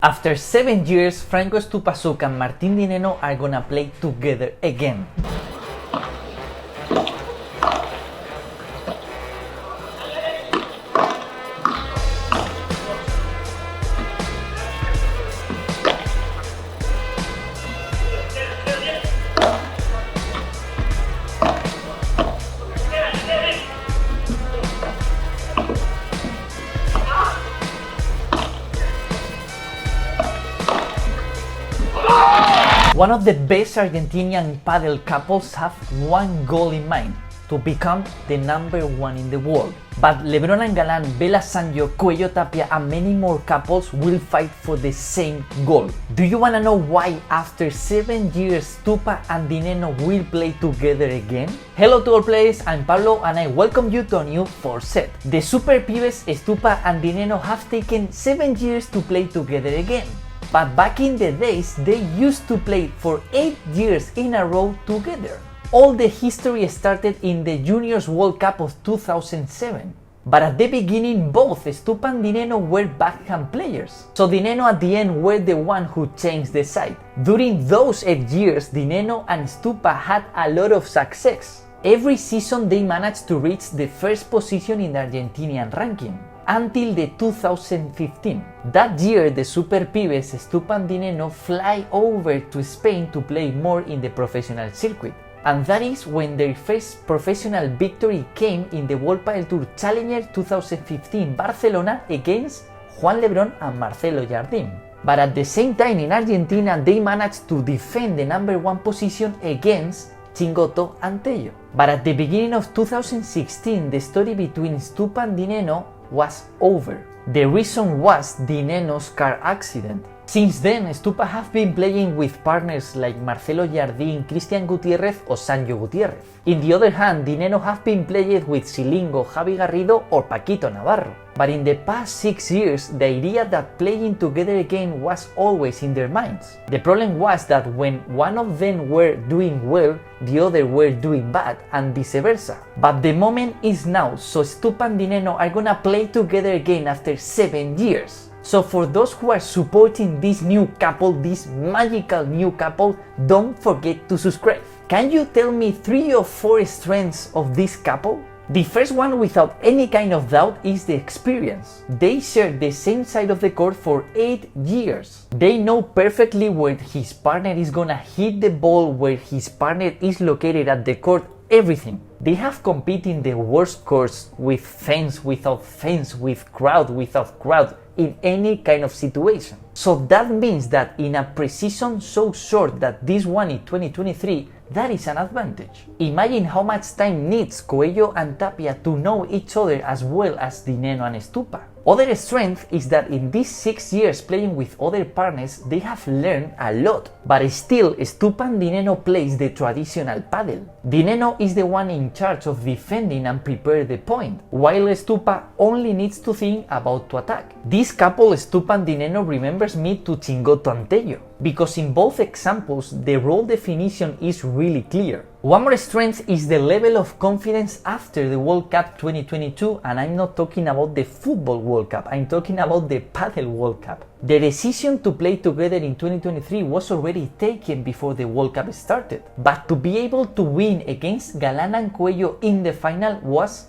After 7 years, Franco, Stupaczuk and Martín Di Nenno are gonna play together again. One of the best Argentinian Padel couples have one goal in mind: to become the #1 in the world. But Lebron and Galan, Sanyo, Cuello Tapia and many more couples will fight for the same goal. Do you wanna know why after 7 years Stupa and Di Nenno will play together again? Hello to all players, I'm Pablo and I welcome you to a new 4Set. The Superpibes, Stupa and Di Nenno have taken 7 years to play together again. But back in the days, they used to play for 8 years in a row together. All the history started in the Juniors World Cup of 2007. But at the beginning, both Stupa and Di Nenno were backhand players. So Di Nenno at the end were the one who changed the side. During those 8 years, Di Nenno and Stupa had a lot of success. Every season they managed to reach the first position in the Argentinian ranking. Until the 2015. That year, the Superpibes, Stupa and Di Nenno fly over to Spain to play more in the professional circuit. And that is when their first professional victory came in the World Padel Tour Challenger 2015 Barcelona against Juan Lebron and Marcelo Jardín. But at the same time in Argentina, they managed to defend the #1 position against Chingoto and Tello. But at the beginning of 2016, the story between Stupa and Di Nenno was over. The reason was Di Nenno's car accident. Since then, Stupa have been playing with partners like Marcelo Jardín, Cristian Gutiérrez or Sanyo Gutiérrez. In the other hand, Di Nenno have been playing with Silingo, Javi Garrido or Paquito Navarro. But in the past 6 years, the idea that playing together again was always in their minds. The problem was that when one of them were doing well, the other were doing bad, and vice versa. But the moment is now, so Stupa and Di Nenno are gonna play together again after 7 years. So for those who are supporting this new couple, this magical new couple, don't forget to subscribe. Can you tell me 3 or 4 strengths of this couple? The first one, without any kind of doubt, is the experience. They share the same side of the court for 8 years. They know perfectly where his partner is gonna hit the ball, where his partner is located at the court, everything. They have competed in the worst courts, with fence, without fence, with crowd, without crowd, in any kind of situation. So that means that in a precision so short that this one in 2023, that is an advantage. Imagine how much time needs Cuello and Tapia to know each other as well as Di Nenno and Stupa. Other strength is that in these 6 years playing with other partners, they have learned a lot. But still, Stupa and Di Nenno plays the traditional padel. Di Nenno is the one in charge of defending and prepare the point, while Stupa only needs to think about to attack. This couple, Stupa and Di Nenno, remembers me to Chingoto and Tello, because in both examples, the role definition is really clear. One more strength is the level of confidence after the World Cup 2022, and I'm not talking about the Football World Cup, I'm talking about the Padel World Cup. The decision to play together in 2023 was already taken before the World Cup started, but to be able to win against Galan and Cuello in the final was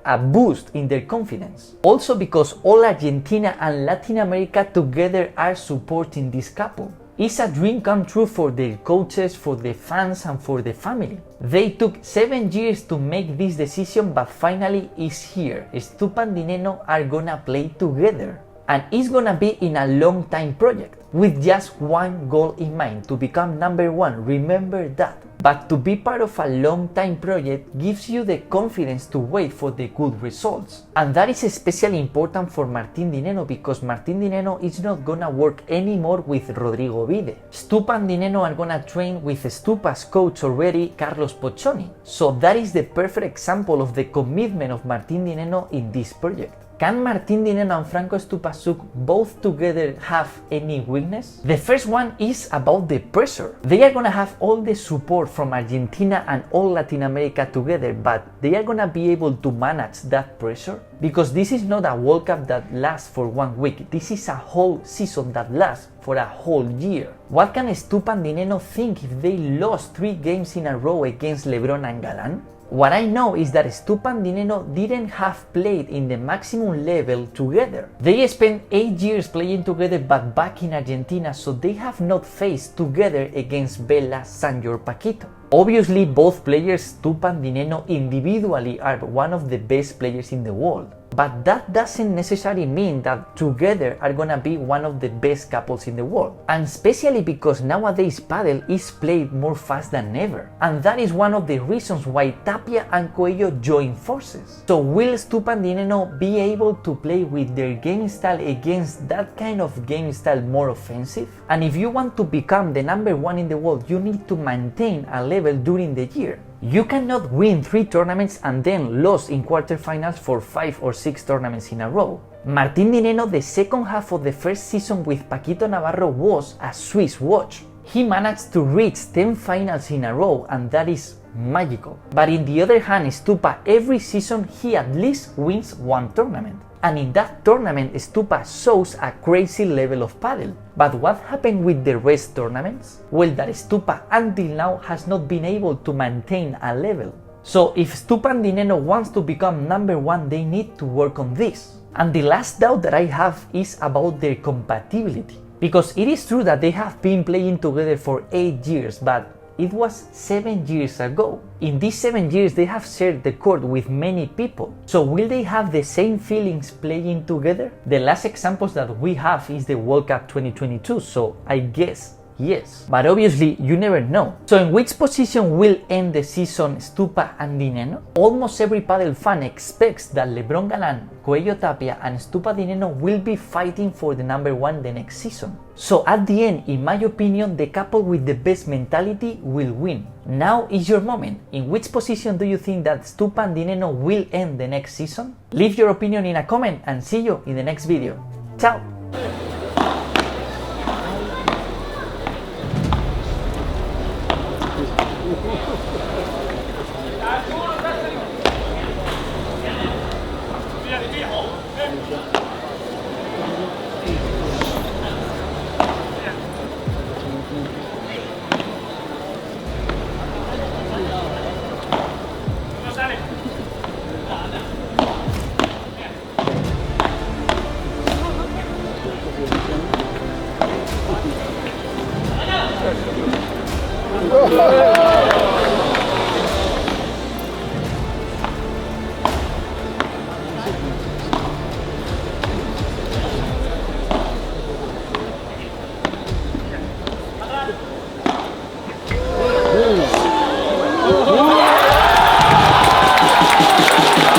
a boost in their confidence. Also because all Argentina and Latin America together are supporting this couple. It's a dream come true for their coaches, for the fans and for the family. They took 7 years to make this decision, but finally it's here. Stupa and Di Nenno are gonna play together. And it's gonna be in a long time project, with just one goal in mind: to become #1, remember that. But to be part of a long time project gives you the confidence to wait for the good results. And that is especially important for Martín Di Nenno, because Martín Di Nenno is not gonna work anymore with Rodrigo Vide. Stupa and Di Nenno are gonna train with Stupa's coach already, Carlos Poccioni. So that is the perfect example of the commitment of Martín Di Nenno in this project. Can Martín Di Nenno and Franco Stupaczuk both together have any weakness? The first one is about the pressure. They are gonna have all the support from Argentina and all Latin America together, but they are gonna be able to manage that pressure? Because this is not a World Cup that lasts for 1 week, this is a whole season that lasts for a whole year. What can Stupa and Di Nenno think if they lost 3 games in a row against Lebron and Galan? What I know is that Stupa and Di Nenno didn't have played in the maximum level together. They spent 8 years playing together but back in Argentina, so they have not faced together against Bella, Sanyo or Paquito. Obviously both players, Stupa and Di Nenno individually, are one of the best players in the world. But that doesn't necessarily mean that together are gonna be one of the best couples in the world. And especially because nowadays Padel is played more fast than ever. And that is one of the reasons why Tapia and Coello join forces. So will Stupa and Di Nenno be able to play with their game style against that kind of game style more offensive? And if you want to become the number 1 in the world, you need to maintain a level during the year. You cannot win 3 tournaments and then lose in quarterfinals for 5 or 6 tournaments in a row. Martín Di Nenno, the second half of the first season with Paquito Navarro was a Swiss watch. He managed to reach 10 finals in a row, and that is magical. But in the other hand, Stupa, every season he at least wins 1 tournament. And in that tournament, Stupa shows a crazy level of Padel. But what happened with the rest tournaments? Well, that Stupa until now has not been able to maintain a level. So if Stupa and Di Nenno wants to become number 1, they need to work on this. And the last doubt that I have is about their compatibility. Because it is true that they have been playing together for 8 years, but it was 7 years ago. In these 7 years, they have shared the court with many people. So will they have the same feelings playing together? The last examples that we have is the World Cup 2022, so I guess yes. But obviously, you never know. So in which position will end the season Stupa and Di Nenno? Almost every Padel fan expects that Lebron Galan, Coello Tapia and Stupa Di Nenno will be fighting for the number 1 the next season. So at the end, in my opinion, the couple with the best mentality will win. Now is your moment. In which position do you think that Stupa and Di Nenno will end the next season? Leave your opinion in a comment and see you in the next video. Ciao! Oh,